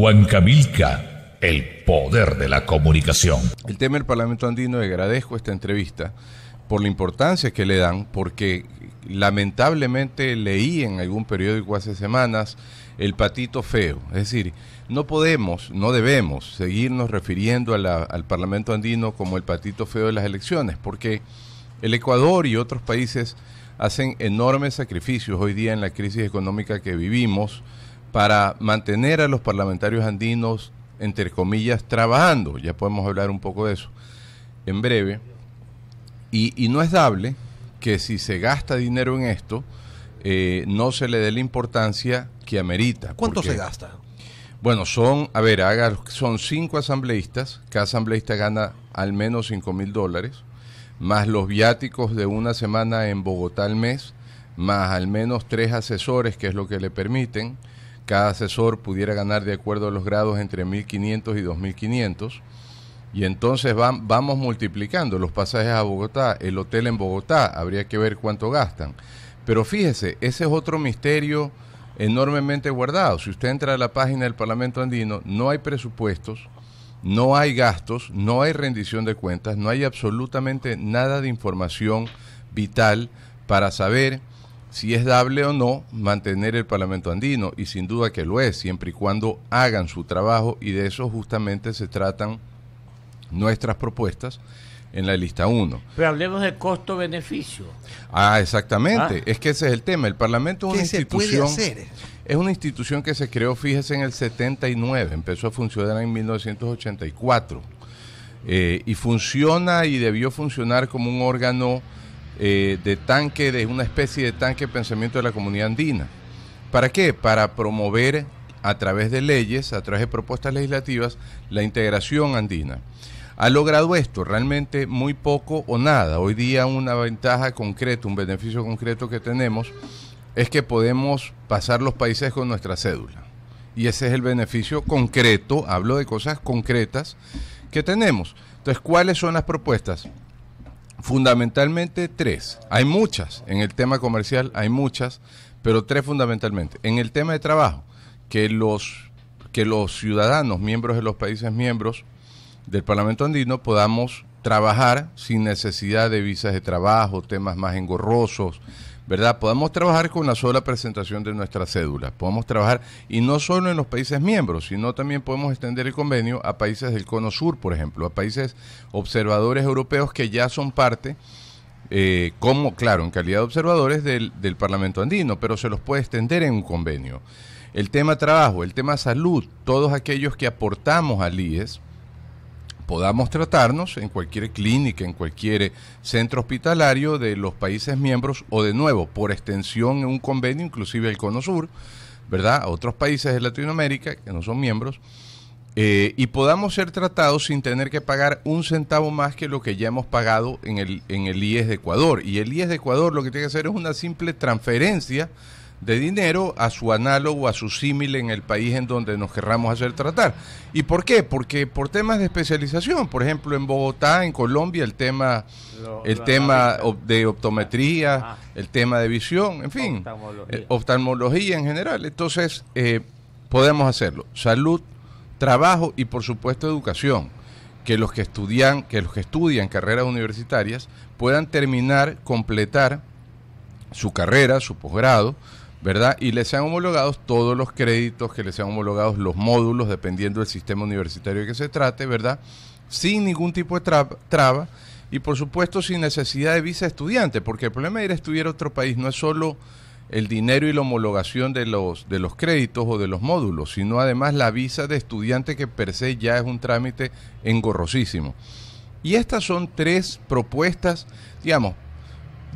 Huancavelica, el poder de la comunicación. El tema del Parlamento Andino, y agradezco esta entrevista por la importancia que le dan, porque lamentablemente leí en algún periódico hace semanas el patito feo. Es decir, no podemos, no debemos seguirnos refiriendo al Parlamento Andino como el patito feo de las elecciones, porque el Ecuador y otros países hacen enormes sacrificios hoy día en la crisis económica que vivimos para mantener a los parlamentarios andinos, entre comillas, trabajando. Ya podemos hablar un poco de eso en breve. Y no es dable que si se gasta dinero en esto, no se le dé la importancia que amerita. ¿Cuánto se gasta? Bueno, son 5 asambleístas, cada asambleísta gana al menos $5,000, más los viáticos de una semana en Bogotá al mes, más al menos 3 asesores, que es lo que le permiten. Cada asesor pudiera ganar, de acuerdo a los grados, entre 1.500 y 2.500. Y entonces vamos multiplicando los pasajes a Bogotá, el hotel en Bogotá, habría que ver cuánto gastan. Pero fíjese, ese es otro misterio enormemente guardado. Si usted entra a la página del Parlamento Andino, no hay presupuestos, no hay gastos, no hay rendición de cuentas, no hay absolutamente nada de información vital para saber si es dable o no mantener el Parlamento Andino, y sin duda que lo es, siempre y cuando hagan su trabajo, y de eso justamente se tratan nuestras propuestas en la lista 1. Pero hablemos de costo-beneficio. Exactamente. Es que ese es el tema. El Parlamento es una institución. ¿Qué se puede hacer? Es una institución que se creó, fíjese, en el 79, empezó a funcionar en 1984, y funciona y debió funcionar como un órgano de una especie de tanque de pensamiento de la comunidad andina. ¿Para qué? Para promover a través de leyes, a través de propuestas legislativas, la integración andina. Ha logrado esto realmente muy poco o nada. Hoy día una ventaja concreta, un beneficio concreto que tenemos es que podemos pasar los países con nuestra cédula. Y ese es el beneficio concreto, hablo de cosas concretas que tenemos. Entonces, ¿cuáles son las propuestas? Fundamentalmente 3. Hay muchas, en el tema comercial hay muchas, pero 3 fundamentalmente. En el tema de trabajo, que los ciudadanos, miembros de los países miembros del Parlamento Andino, podamos trabajar sin necesidad de visas de trabajo, temas más engorrosos, ¿verdad? Podamos trabajar con la sola presentación de nuestra cédula. Podemos trabajar, y no solo en los países miembros, sino también podemos extender el convenio a países del Cono Sur, por ejemplo, a países observadores europeos que ya son parte, como, claro, en calidad de observadores del Parlamento Andino, pero se los puede extender en un convenio. El tema trabajo, el tema salud, todos aquellos que aportamos al IES, podamos tratarnos en cualquier clínica, en cualquier centro hospitalario de los países miembros, o de nuevo, por extensión en un convenio, inclusive el Cono Sur, ¿verdad?, a otros países de Latinoamérica que no son miembros, y podamos ser tratados sin tener que pagar un centavo más que lo que ya hemos pagado en el IES de Ecuador. Y el IES de Ecuador lo que tiene que hacer es una simple transferencia de dinero a su análogo, a su símil en el país en donde nos querramos hacer tratar. ¿Y por qué? Porque por temas de especialización, por ejemplo, en Bogotá, en Colombia, el tema de optometría, el tema de visión, en fin, oftalmología en general. Entonces, podemos hacerlo. Salud, trabajo y, por supuesto, educación. Que los que estudian carreras universitarias puedan completar su carrera, su posgrado, ¿verdad? Y les sean homologados todos los créditos, que les sean homologados los módulos, dependiendo del sistema universitario de que se trate, ¿verdad? Sin ningún tipo de traba, y por supuesto sin necesidad de visa estudiante, porque el problema de ir a estudiar a otro país no es solo el dinero y la homologación de los créditos o de los módulos, sino además la visa de estudiante, que per se ya es un trámite engorrosísimo. Y estas son 3 propuestas, digamos,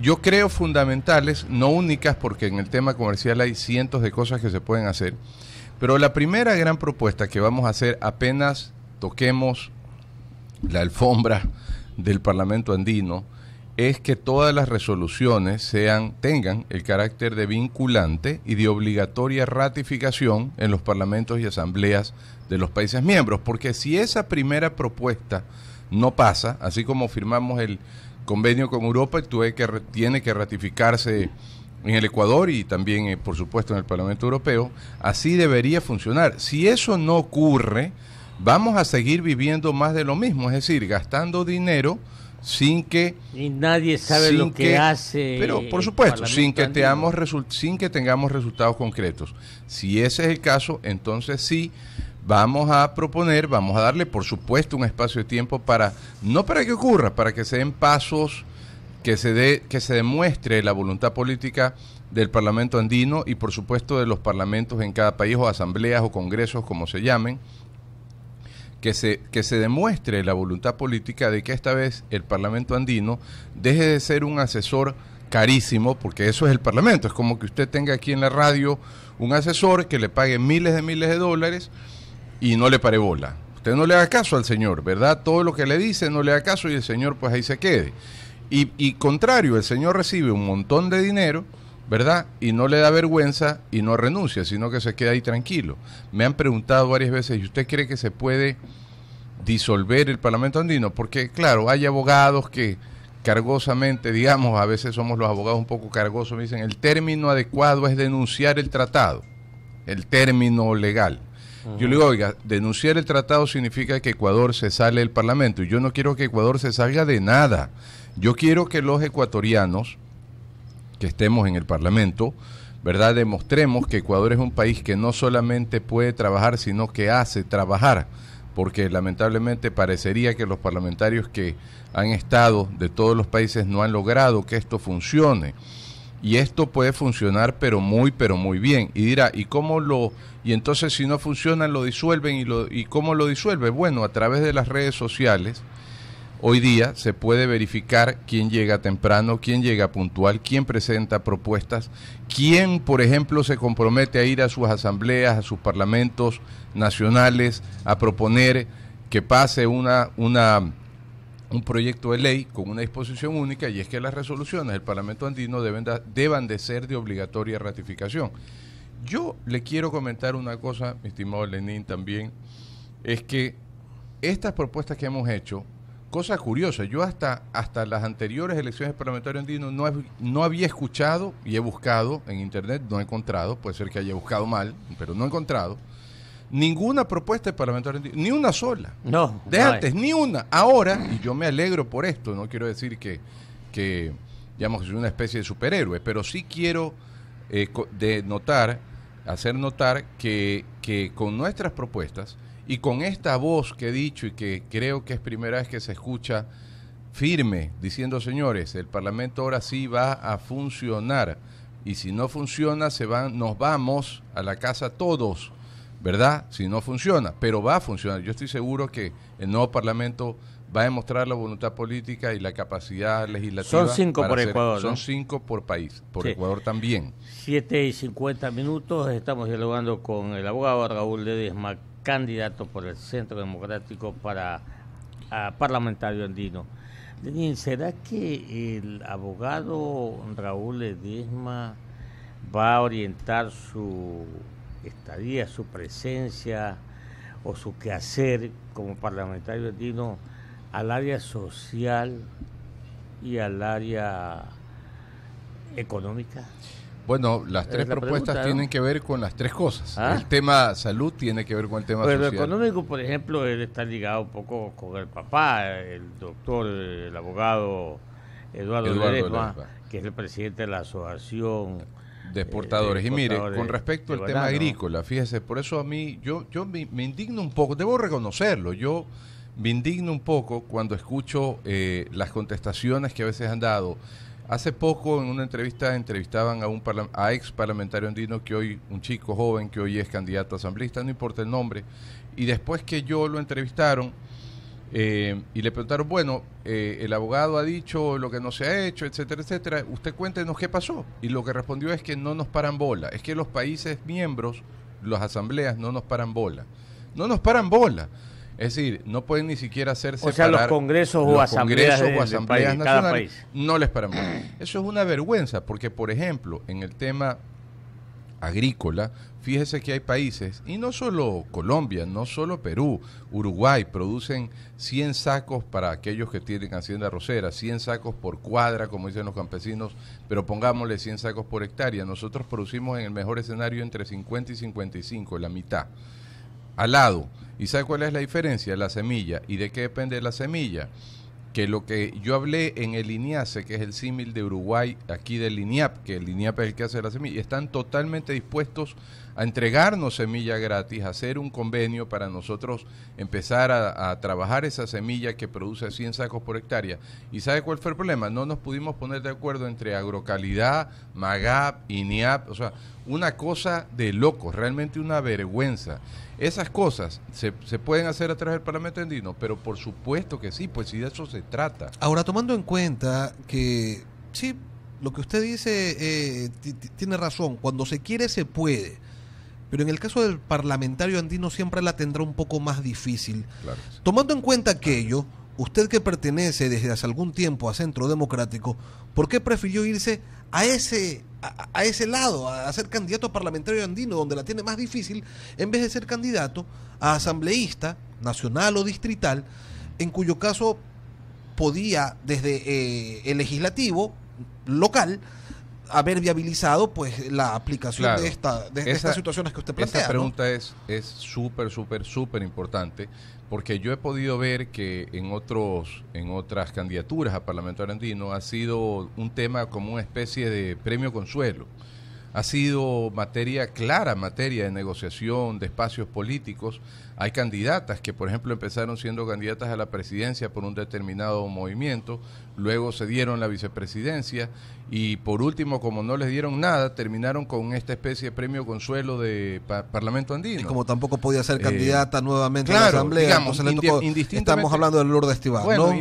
yo creo fundamentales, no únicas, porque en el tema comercial hay cientos de cosas que se pueden hacer, pero la primera gran propuesta que vamos a hacer apenas toquemos la alfombra del Parlamento Andino es que todas las resoluciones tengan el carácter de vinculante y de obligatoria ratificación en los parlamentos y asambleas de los países miembros, porque si esa primera propuesta no pasa, así como firmamos el convenio con Europa y tiene que ratificarse en el Ecuador y también, por supuesto, en el Parlamento Europeo. Así debería funcionar. Si eso no ocurre, vamos a seguir viviendo más de lo mismo, es decir, gastando dinero sin que... Y nadie sabe lo que hace. Pero, por supuesto, sin que tengamos resultados concretos. Si ese es el caso, entonces sí, vamos a proponer, vamos a darle, por supuesto, un espacio de tiempo para, no para que ocurra, para que se den pasos, que se demuestre la voluntad política del Parlamento andino y, por supuesto, de los parlamentos en cada país, o asambleas o congresos, como se llamen, que se demuestre la voluntad política de que esta vez el Parlamento andino deje de ser un asesor carísimo, porque eso es el Parlamento. Es como que usted tenga aquí en la radio un asesor que le pague miles de dólares y no le pare bola. Usted no le haga caso al señor, ¿verdad? Todo lo que le dice no le haga caso y el señor pues ahí se quede. Y contrario, el señor recibe un montón de dinero, ¿verdad? Y no le da vergüenza y no renuncia, sino que se queda ahí tranquilo. Me han preguntado varias veces, ¿y usted cree que se puede disolver el Parlamento andino? Porque, claro, hay abogados que cargosamente, digamos, a veces somos los abogados un poco cargosos, me dicen, el término adecuado es denunciar el tratado, el término legal. Yo le digo, oiga, denunciar el tratado significa que Ecuador se sale del Parlamento, y yo no quiero que Ecuador se salga de nada. Yo quiero que los ecuatorianos que estemos en el Parlamento, ¿verdad?, demostremos que Ecuador es un país que no solamente puede trabajar, sino que hace trabajar, porque lamentablemente parecería que los parlamentarios que han estado de todos los países no han logrado que esto funcione. Y esto puede funcionar, pero muy bien. Y dirá, y entonces si no funciona lo disuelven, ¿y cómo lo disuelve? Bueno, a través de las redes sociales. Hoy día se puede verificar quién llega temprano, quién llega puntual, quién presenta propuestas, quién, por ejemplo, se compromete a ir a sus asambleas, a sus parlamentos nacionales, a proponer que pase un proyecto de ley con una disposición única, y es que las resoluciones del Parlamento andino deban de ser de obligatoria ratificación. Yo le quiero comentar una cosa, mi estimado Lenín, también, es que estas propuestas que hemos hecho, cosa curiosa, yo hasta las anteriores elecciones parlamentarias andinas no había escuchado, y he buscado en internet, no he encontrado, puede ser que haya buscado mal, pero no he encontrado ninguna propuesta de parlamentario andino, ni una sola. No. De antes, ni una. Ahora, y yo me alegro por esto, no quiero decir que digamos, soy una especie de superhéroe, pero sí quiero hacer notar que con nuestras propuestas y con esta voz que he dicho, y que creo que es primera vez que se escucha firme, diciendo, señores, el Parlamento ahora sí va a funcionar, y si no funciona nos vamos a la casa todos, ¿verdad? Si no funciona, pero va a funcionar. Yo estoy seguro que el nuevo Parlamento va a demostrar la voluntad política y la capacidad legislativa. Son 5 por Ecuador, son ¿no? 5 por país, por sí. Ecuador también. 7:50, estamos dialogando con el abogado Raúl Ledesma, candidato por el Centro Democrático para parlamentario andino. Lenín, ¿será que el abogado Raúl Ledesma va a orientar su estadía, su presencia o su quehacer como parlamentario andino al área social y al área económica? Bueno, las tres propuestas pregunta, ¿no? tienen que ver con las tres cosas. ¿Ah? El tema salud tiene que ver con el tema Pero social. lo económico, por ejemplo, él está ligado un poco con el papá, el doctor, el abogado Eduardo Ledesma, que es el presidente de la asociación de exportadores. Y mire, con respecto al tema banano, agrícola, fíjese, por eso a mí, yo me indigno un poco, debo reconocerlo, yo me indigno un poco cuando escucho las contestaciones que a veces han dado. Hace poco en una entrevista entrevistaban a ex parlamentario andino, que hoy, un chico joven que hoy es candidato a asambleísta, no importa el nombre, y después que yo lo entrevistaron y le preguntaron, bueno, el abogado ha dicho lo que no se ha hecho, etcétera, etcétera, usted cuéntenos qué pasó. Y lo que respondió es que no nos paran bola, es que los países miembros, las asambleas, no nos paran bola. No nos paran bola. Es decir, no pueden ni siquiera hacerse. O sea, los congresos o asambleas nacionales cada país. no les paran bola. Eso es una vergüenza, porque, por ejemplo, en el tema agrícola, fíjese que hay países, y no solo Colombia, no solo Perú, Uruguay, producen 100 sacos para aquellos que tienen hacienda arrocera, 100 sacos por cuadra, como dicen los campesinos, pero pongámosle 100 sacos por hectárea. Nosotros producimos en el mejor escenario entre 50 y 55, la mitad. Al lado. ¿Y sabe cuál es la diferencia? La semilla. ¿Y de qué depende la semilla? Que lo que yo hablé en el INIACE, que es el símil de Uruguay, aquí del INIAP, que el INIAP es el que hace la semilla, están totalmente dispuestos a entregarnos semilla gratis, a hacer un convenio para nosotros empezar a trabajar esa semilla que produce 100 sacos por hectárea. ¿Y sabe cuál fue el problema? No nos pudimos poner de acuerdo entre Agrocalidad, MAGAP, INIAP, o sea, una cosa de locos, realmente una vergüenza. Esas cosas se pueden hacer a través del Parlamento Andino, pero por supuesto que sí, pues si de eso se trata. Ahora, tomando en cuenta que, sí, lo que usted dice tiene razón, cuando se quiere se puede, pero en el caso del parlamentario andino siempre la tendrá un poco más difícil. Claro. Tomando en cuenta aquello, usted que pertenece desde hace algún tiempo a Centro Democrático, ¿por qué prefirió irse a ese lado, a ser candidato a parlamentario andino, donde la tiene más difícil, en vez de ser candidato a asambleísta, nacional o distrital, en cuyo caso podía desde el legislativo local haber viabilizado pues la aplicación, claro, de estas situaciones que usted plantea? Esa pregunta, ¿no? es súper importante, porque yo he podido ver que en otras candidaturas a parlamentario andino ha sido un tema como una especie de premio consuelo. Ha sido clara materia de negociación, de espacios políticos. Hay candidatas que, por ejemplo, empezaron siendo candidatas a la presidencia por un determinado movimiento, luego se dieron la vicepresidencia y, por último, como no les dieron nada, terminaron con esta especie de premio consuelo de Parlamento Andino. Y como tampoco podía ser candidata nuevamente, claro, a la Asamblea, digamos, entonces le tocó, estamos hablando de Lourdes Estíbal, bueno, ¿no?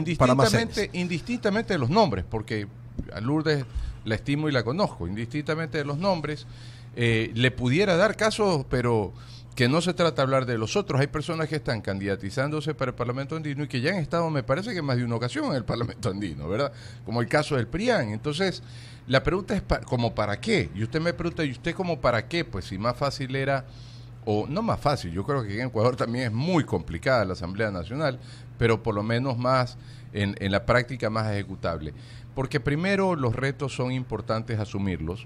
indistintamente de los nombres, porque a Lourdes la estimo y la conozco, indistintamente de los nombres, le pudiera dar casos, pero que no se trata de hablar de los otros. Hay personas que están candidatizándose para el Parlamento Andino y que ya han estado, me parece que más de una ocasión en el Parlamento Andino, ¿verdad? Como el caso del PRIAN. Entonces, la pregunta es, ¿como para qué? Y usted me pregunta, ¿y usted como para qué? Pues si más fácil era, o no más fácil, yo creo que en Ecuador también es muy complicada la Asamblea Nacional, pero por lo menos más, en la práctica más ejecutable. Porque primero, los retos son importantes asumirlos.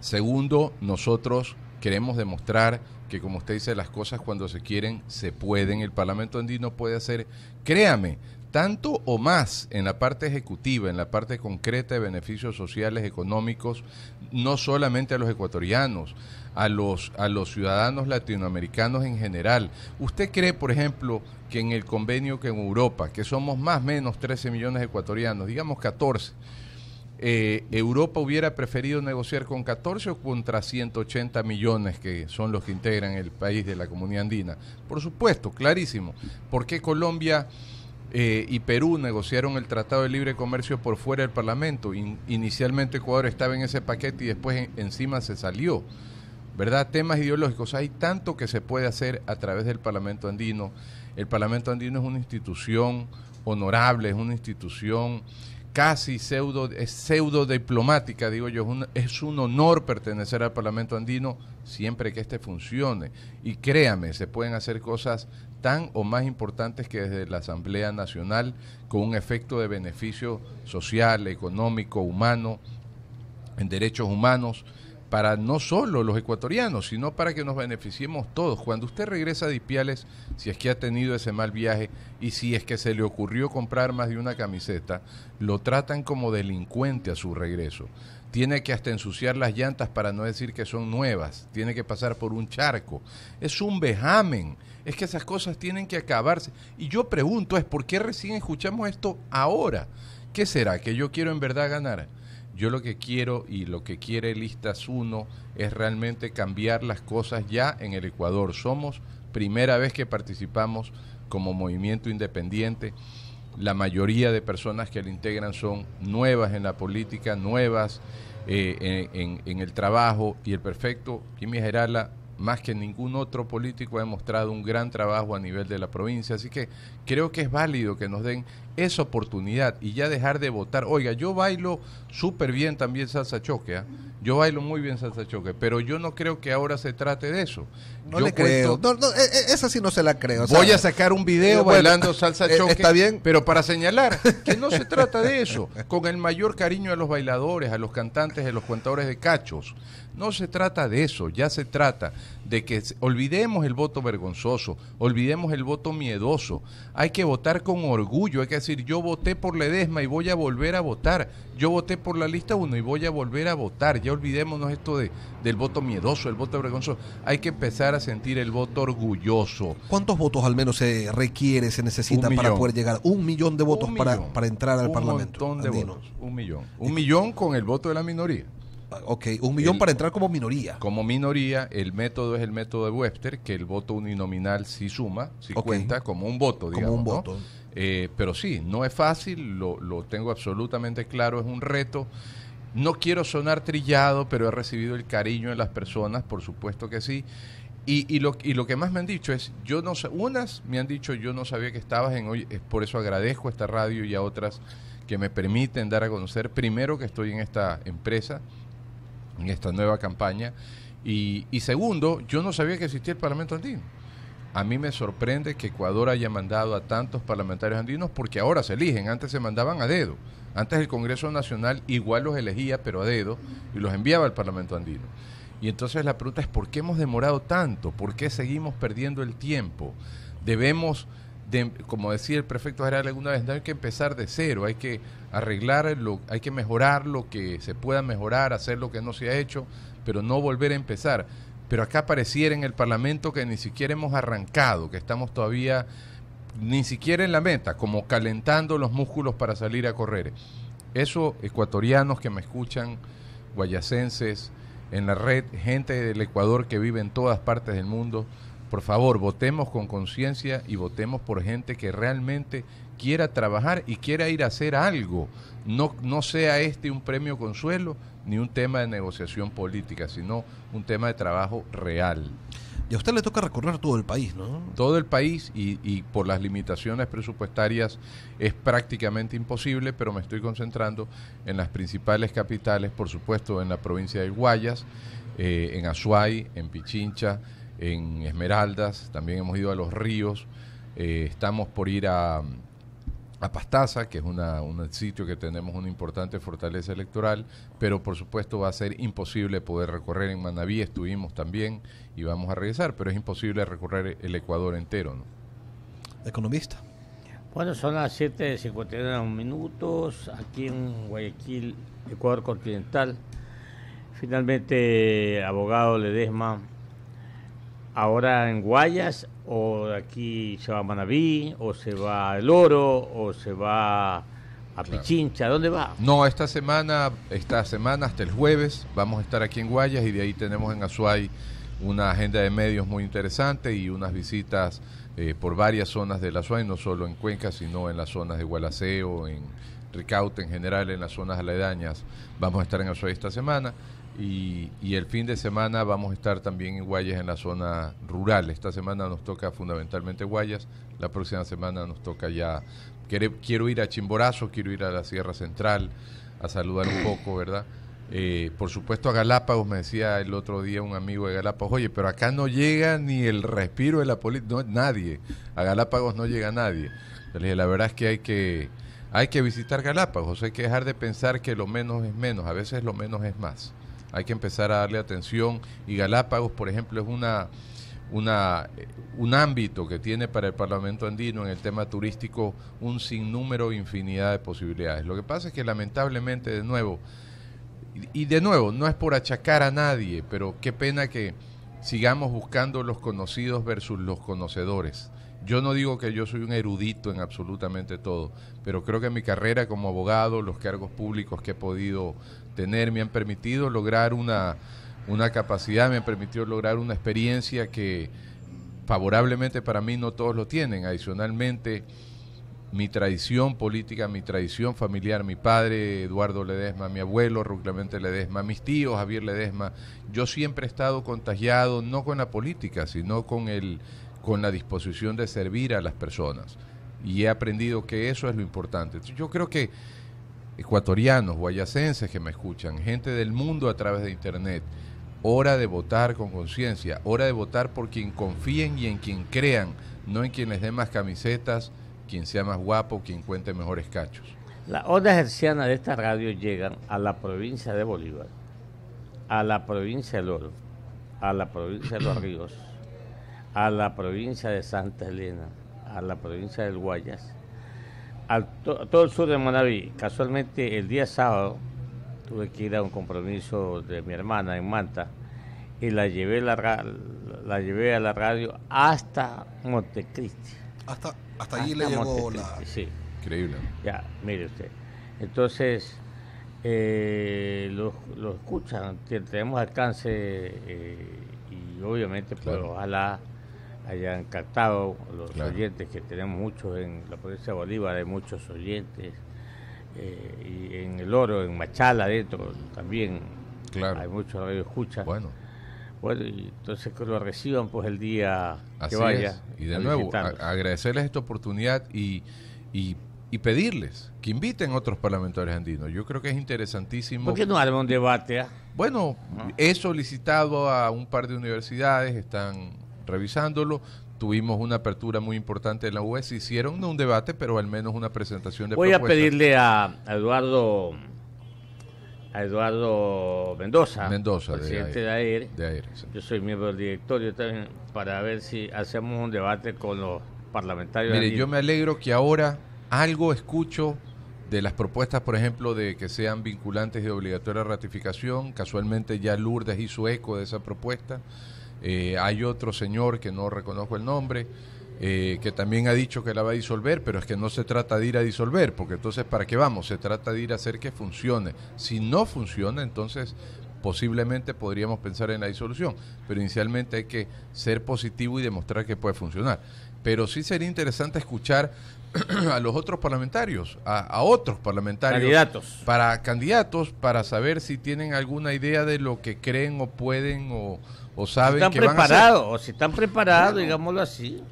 Segundo, nosotros queremos demostrar que, como usted dice, las cosas cuando se quieren, se pueden. El Parlamento Andino puede hacer, créame, tanto o más en la parte ejecutiva, en la parte concreta de beneficios sociales, económicos, no solamente a los ecuatorianos, a los ciudadanos latinoamericanos en general. ¿Usted cree, por ejemplo, que en el convenio que en Europa, que somos más o menos 13 millones de ecuatorianos, digamos 14, Europa hubiera preferido negociar con 14 o contra 180 millones que son los que integran el país de la comunidad andina? Por supuesto, clarísimo. ¿Por qué Colombia y Perú negociaron el Tratado de Libre Comercio por fuera del Parlamento? Inicialmente Ecuador estaba en ese paquete y después encima se salió, ¿verdad? Temas ideológicos. Hay tanto que se puede hacer a través del Parlamento Andino. El Parlamento Andino es una institución honorable, es una institución casi pseudo diplomática, digo yo. Es un honor pertenecer al Parlamento Andino siempre que éste funcione. Y créame, se pueden hacer cosas tan o más importantes que desde la Asamblea Nacional, con un efecto de beneficio social, económico, humano, en derechos humanos, para no solo los ecuatorianos, sino para que nos beneficiemos todos. Cuando usted regresa de Ipiales, si es que ha tenido ese mal viaje y si es que se le ocurrió comprar más de una camiseta, lo tratan como delincuente a su regreso. Tiene que hasta ensuciar las llantas, para no decir que son nuevas, tiene que pasar por un charco. Es un vejamen. Es que esas cosas tienen que acabarse. Y yo pregunto, ¿por qué recién escuchamos esto ahora? ¿Qué será? ¿Que yo quiero en verdad ganar? Yo lo que quiero y lo que quiere Listas 1 es realmente cambiar las cosas ya en el Ecuador. Somos primera vez que participamos como movimiento independiente. La mayoría de personas que lo integran son nuevas en la política, nuevas en el trabajo, y el perfecto Jimmy Gerala, más que ningún otro político, ha demostrado un gran trabajo a nivel de la provincia. Así que creo que es válido que nos den esa oportunidad y ya dejar de votar. Oiga, yo bailo súper bien también salsa choque, Yo bailo muy bien salsa choque, pero yo no creo que ahora se trate de eso. No yo le creo. Esa sí no se la creo. Voy a sacar un video bailando salsa choque, está bien, pero para señalar que no se trata de eso. Con el mayor cariño a los bailadores, a los cantantes, a los contadores de cachos. No se trata de eso, ya se trata de que olvidemos el voto vergonzoso, olvidemos el voto miedoso. Hay que votar con orgullo, hay que decir, yo voté por Ledesma y voy a volver a votar. Yo voté por la lista 1 y voy a volver a votar. Ya olvidémonos esto del voto miedoso, el voto vergonzoso. Hay que empezar a sentir el voto orgulloso. ¿Cuántos votos al menos se requiere, se necesita para poder llegar? 1 millón de votos para entrar al Parlamento. Un montón de votos, 1 millón. 1 millón con el voto de la minoría. Ok, 1 millón para entrar como minoría. Como minoría, el método es el método de Webster, que el voto uninominal sí suma, sí cuenta como un voto, digamos. Como un voto. ¿No? Pero sí, no es fácil, lo tengo absolutamente claro, es un reto. No quiero sonar trillado, pero he recibido el cariño de las personas, por supuesto que sí. Y lo que más me han dicho es, unas me han dicho, yo no sabía que estabas en hoy, por eso agradezco a esta radio y a otras que me permiten dar a conocer, primero que estoy en esta empresa, en esta nueva campaña, y segundo, yo no sabía que existía el Parlamento Andino. A mí me sorprende que Ecuador haya mandado a tantos parlamentarios andinos, porque ahora se eligen, antes se mandaban a dedo. Antes el Congreso Nacional igual los elegía, pero a dedo, y los enviaba al Parlamento Andino. Y entonces la pregunta es, ¿por qué hemos demorado tanto? ¿Por qué seguimos perdiendo el tiempo? Debemos, como decía el prefecto general alguna vez, no hay que empezar de cero, hay que hay que mejorar lo que se pueda mejorar, hacer lo que no se ha hecho, pero no volver a empezar. Pero acá pareciera en el Parlamento que ni siquiera hemos arrancado, que estamos todavía ni siquiera en la meta, como calentando los músculos para salir a correr. Eso, ecuatorianos que me escuchan, guayacenses, en la red, gente del Ecuador que vive en todas partes del mundo, por favor, votemos con conciencia y votemos por gente que realmente quiera trabajar y quiera ir a hacer algo. No sea este un premio consuelo ni un tema de negociación política, sino un tema de trabajo real. Y a usted le toca recorrer todo el país, ¿no? Todo el país y por las limitaciones presupuestarias es prácticamente imposible, pero me estoy concentrando en las principales capitales, por supuesto en la provincia de Guayas, en Azuay, en Pichincha, en Esmeraldas, también hemos ido a Los Ríos, estamos por ir a Pastaza, que es un sitio que tenemos una importante fortaleza electoral, pero por supuesto va a ser imposible poder recorrer. En Manabí estuvimos también y vamos a regresar, pero es imposible recorrer el Ecuador entero, ¿no? Economista. Bueno, son las 7:51 aquí en Guayaquil, Ecuador continental. Finalmente, abogado Ledesma, ahora en Guayas, o de aquí se va a Manabí, o se va a El Oro, o se va a Pichincha. ¿Dónde va? No, esta semana hasta el jueves vamos a estar aquí en Guayas, y de ahí tenemos en Azuay una agenda de medios muy interesante y unas visitas por varias zonas del Azuay, no solo en Cuenca, sino en las zonas de Gualaceo, en Ricaute, en general en las zonas aledañas. Vamos a estar en Azuay esta semana. Y el fin de semana vamos a estar también en Guayas, en la zona rural. Esta semana nos toca fundamentalmente Guayas, la próxima semana nos toca ya, quiero ir a Chimborazo, quiero ir a la Sierra Central, a saludar un poco, ¿verdad? Por supuesto a Galápagos, me decía el otro día un amigo de Galápagos, oye, pero acá no llega ni el respiro de la política, no, nadie, a Galápagos no llega nadie. Le dije, la verdad es que hay que visitar Galápagos, hay que dejar de pensar que lo menos es menos, a veces lo menos es más. Hay que empezar a darle atención, y Galápagos, por ejemplo, es un ámbito que tiene para el Parlamento Andino en el tema turístico un sinnúmero, infinidad de posibilidades. Lo que pasa es que lamentablemente, de nuevo, no es por achacar a nadie, pero qué pena que sigamos buscando los conocidos versus los conocedores. Yo no digo que yo soy un erudito en absolutamente todo, pero creo que mi carrera como abogado, los cargos públicos que he podido tener, me han permitido lograr una capacidad, me han permitido lograr una experiencia que favorablemente para mí no todos lo tienen. Adicionalmente, mi tradición política, mi tradición familiar, mi padre Eduardo Ledesma, mi abuelo Raúl Clemente Ledesma, mis tíos Javier Ledesma, yo siempre he estado contagiado no con la política, sino con la disposición de servir a las personas, y he aprendido que eso es lo importante. Yo creo que ecuatorianos, guayacenses que me escuchan, gente del mundo a través de internet, hora de votar con conciencia, hora de votar por quien confíen y en quien crean, no en quien les dé más camisetas, quien sea más guapo, quien cuente mejores cachos. Las ondas hercianas de esta radio llegan a la provincia de Bolívar, a la provincia del Oro, a la provincia de Los Ríos, a la provincia de Santa Elena, a la provincia del Guayas, a todo el sur de Manaví. Casualmente el día sábado tuve que ir a un compromiso de mi hermana en Manta y la llevé a la radio hasta Montecristi. Hasta allí le llegó la... Sí. Increíble. Ya, mire usted. Entonces, lo escuchan, tenemos alcance y obviamente, pues Claro. ojalá hayan captado los Claro. oyentes, que tenemos muchos en la provincia de Bolívar, hay muchos oyentes, y en El Oro, en Machala, adentro también Claro. hay muchos radio escuchas. Bueno, Y entonces que lo reciban pues el día así que vaya. es. Y de a nuevo, visitarlos. agradecerles esta oportunidad y pedirles que inviten a otros parlamentarios andinos. Yo creo que es interesantísimo. ¿Por qué no arma un debate? Bueno, he solicitado a un par de universidades, están revisándolo. Tuvimos una apertura muy importante en la UES. Hicieron no un debate, pero al menos una presentación de Voy a propuestas. pedirle a Eduardo Mendoza, Mendoza, presidente de AER. De AER, sí. Yo soy miembro del directorio también, para ver si hacemos un debate con los parlamentarios. Mire, andinos. yo me alegro que ahora algo escucho de las propuestas, por ejemplo, de que sean vinculantes y de obligatoria ratificación. Casualmente ya Lourdes hizo eco de esa propuesta. Hay otro señor que no reconozco el nombre, que también ha dicho que la va a disolver, pero es que no se trata de ir a disolver, porque entonces ¿para qué vamos? Se trata de ir a hacer que funcione. Si no funciona, entonces posiblemente podríamos pensar en la disolución, pero inicialmente hay que ser positivo y demostrar que puede funcionar. Pero sí sería interesante escuchar a los otros parlamentarios, a otros parlamentarios, candidatos, para saber si tienen alguna idea de lo que creen o pueden o saben que van a hacer. O si están preparados, digámoslo así.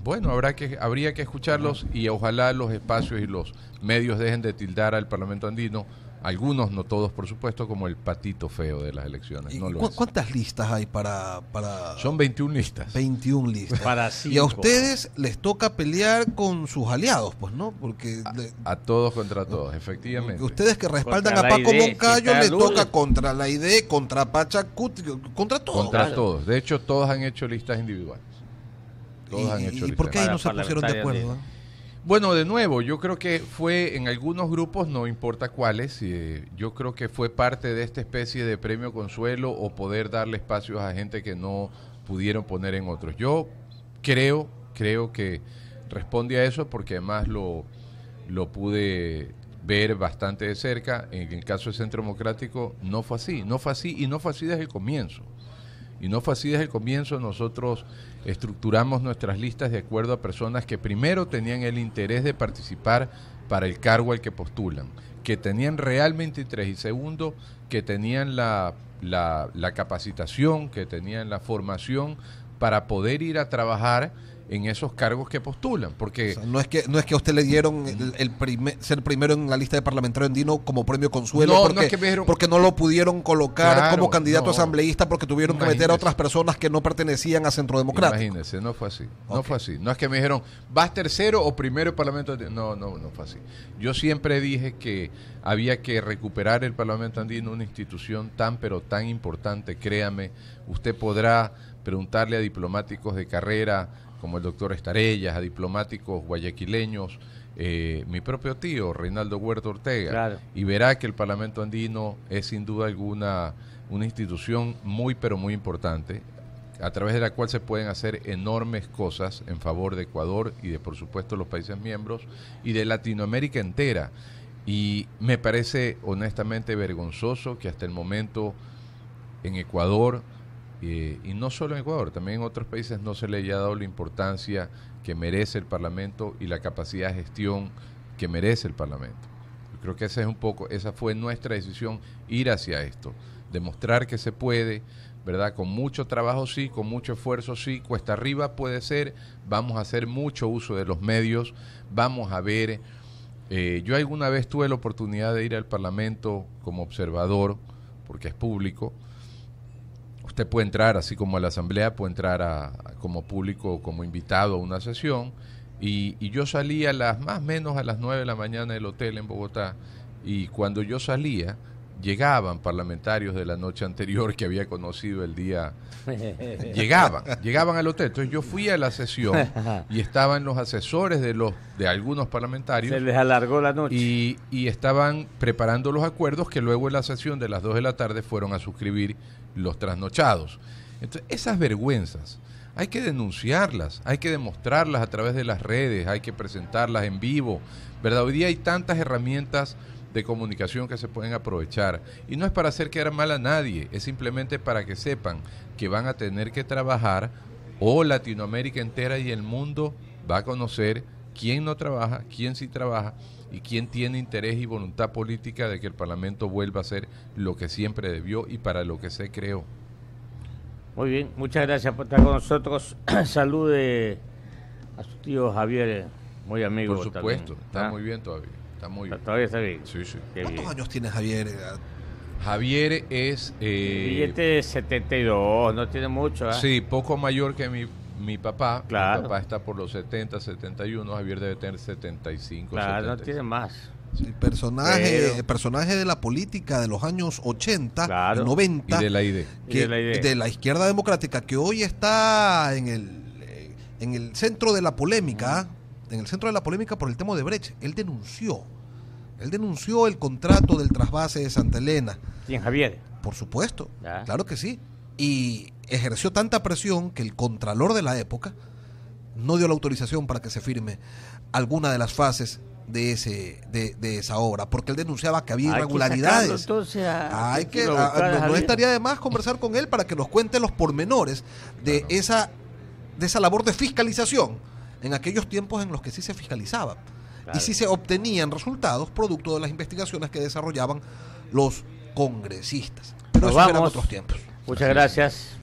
Bueno, habría que escucharlos y ojalá los espacios y los medios dejen de tildar al Parlamento andino, algunos, no todos por supuesto, como el patito feo de las elecciones. ¿Y No lo es. cuántas listas hay para Son 21 listas. 21 listas? Para Y a 5. ustedes les toca pelear con sus aliados, pues, ¿no? Porque A todos contra todos, efectivamente. ustedes que respaldan Contra a la Paco ID, Moncayo si está les Lourdes. toca contra la ID, contra Pachacuti, contra todos. Contra Claro. todos. De hecho, todos han hecho listas individuales. Todos han hecho ¿Y listas por qué ahí no individuales. se pusieron de Parlamentario acuerdo? Bueno, de nuevo, yo creo que fue en algunos grupos, no importa cuáles, yo creo que fue parte de esta especie de premio consuelo o poder darle espacios a gente que no pudieron poner en otros. Yo creo que responde a eso porque además lo pude ver bastante de cerca. En el caso del Centro Democrático no fue así y no fue así desde el comienzo. Y no fue así desde el comienzo. Nosotros estructuramos nuestras listas de acuerdo a personas que primero tenían el interés de participar para el cargo al que postulan, que tenían realmente interés, y segundo, que tenían la capacitación, que tenían la formación para poder ir a trabajar en esos cargos que postulan, porque O sea, no es que a usted le dieron ser primero en la lista de parlamentario andino como premio consuelo, No, porque, no es que me dijeron- porque no lo pudieron colocar Claro, como candidato no. asambleísta porque tuvieron que meter a Imagínese. otras personas que no pertenecían a Centro Democrático. imagínense, no fue así. No Ok. fue así. No es que me dijeron, ¿vas tercero o primero el Parlamento andino? No fue así. Yo siempre dije que había que recuperar el Parlamento andino, una institución tan pero tan importante, créame. Usted podrá preguntarle a diplomáticos de carrera como el doctor Estarellas, a diplomáticos guayaquileños, mi propio tío, Reinaldo Huerta Ortega, Claro. y verá que el Parlamento andino es sin duda alguna una institución muy pero muy importante, a través de la cual se pueden hacer enormes cosas en favor de Ecuador y de, por supuesto, los países miembros y de Latinoamérica entera. Y me parece honestamente vergonzoso que hasta el momento en Ecuador, y no solo en Ecuador, también en otros países, no se le haya dado la importancia que merece el Parlamento y la capacidad de gestión que merece el Parlamento. Yo creo que esa fue nuestra decisión, ir hacia esto, demostrar que se puede, ¿verdad? Con mucho trabajo sí, con mucho esfuerzo sí, cuesta arriba puede ser, vamos a hacer mucho uso de los medios, vamos a ver Yo alguna vez tuve la oportunidad de ir al Parlamento como observador, porque es público. Usted puede entrar, así como a la Asamblea, puede entrar como público, como invitado a una sesión. Y yo salía más o menos a las 9 de la mañana del hotel en Bogotá. Y cuando yo salía, llegaban parlamentarios de la noche anterior que había conocido el día. Llegaban al hotel. Entonces yo fui a la sesión y estaban los asesores de algunos parlamentarios. Se les alargó la noche. Y estaban preparando los acuerdos que luego en la sesión de las 2 de la tarde fueron a suscribir los trasnochados. Entonces, esas vergüenzas hay que denunciarlas, hay que demostrarlas a través de las redes, hay que presentarlas en vivo, ¿verdad? Hoy día hay tantas herramientas de comunicación que se pueden aprovechar, y no es para hacer quedar mal a nadie, es simplemente para que sepan que van a tener que trabajar, o Latinoamérica entera y el mundo va a conocer quién no trabaja, quién sí trabaja y quién tiene interés y voluntad política de que el Parlamento vuelva a ser lo que siempre debió y para lo que se creó. Muy bien, muchas gracias por estar con nosotros. Salude a su tío Javier, muy amigo. Por supuesto, también. está muy bien todavía. Está muy bien. Todavía está bien. Sí, sí. Qué ¿Cuántos bien. años tiene Javier? Javier es... Billete de 72, no tiene mucho. Sí, poco mayor que mi papá. Claro. Mi papá está por los 70, 71. Javier debe tener 75, Claro, 70. no tiene más. Sí, personaje Pero- personaje de la política de los años 80, Claro. 90. Y de la ID. Que, Y de la idea. de la izquierda democrática, que hoy está en el centro de la polémica, por el tema de Brecht. Él denunció el contrato del trasvase de Santa Elena, ¿Quién, Javier? por supuesto, Ya. claro que sí, y ejerció tanta presión que el contralor de la época no dio la autorización para que se firme alguna de las fases de esa obra, porque él denunciaba que había Hay que irregularidades. sacarlo, entonces, Hay que, lo buscar a no Javier. estaría de más conversar con él para que nos cuente los pormenores de esa labor de fiscalización en aquellos tiempos en los que sí se fiscalizaba Claro. y sí se obtenían resultados producto de las investigaciones que desarrollaban los congresistas. Pero Nos eso eran vamos. otros tiempos. Muchas gracias.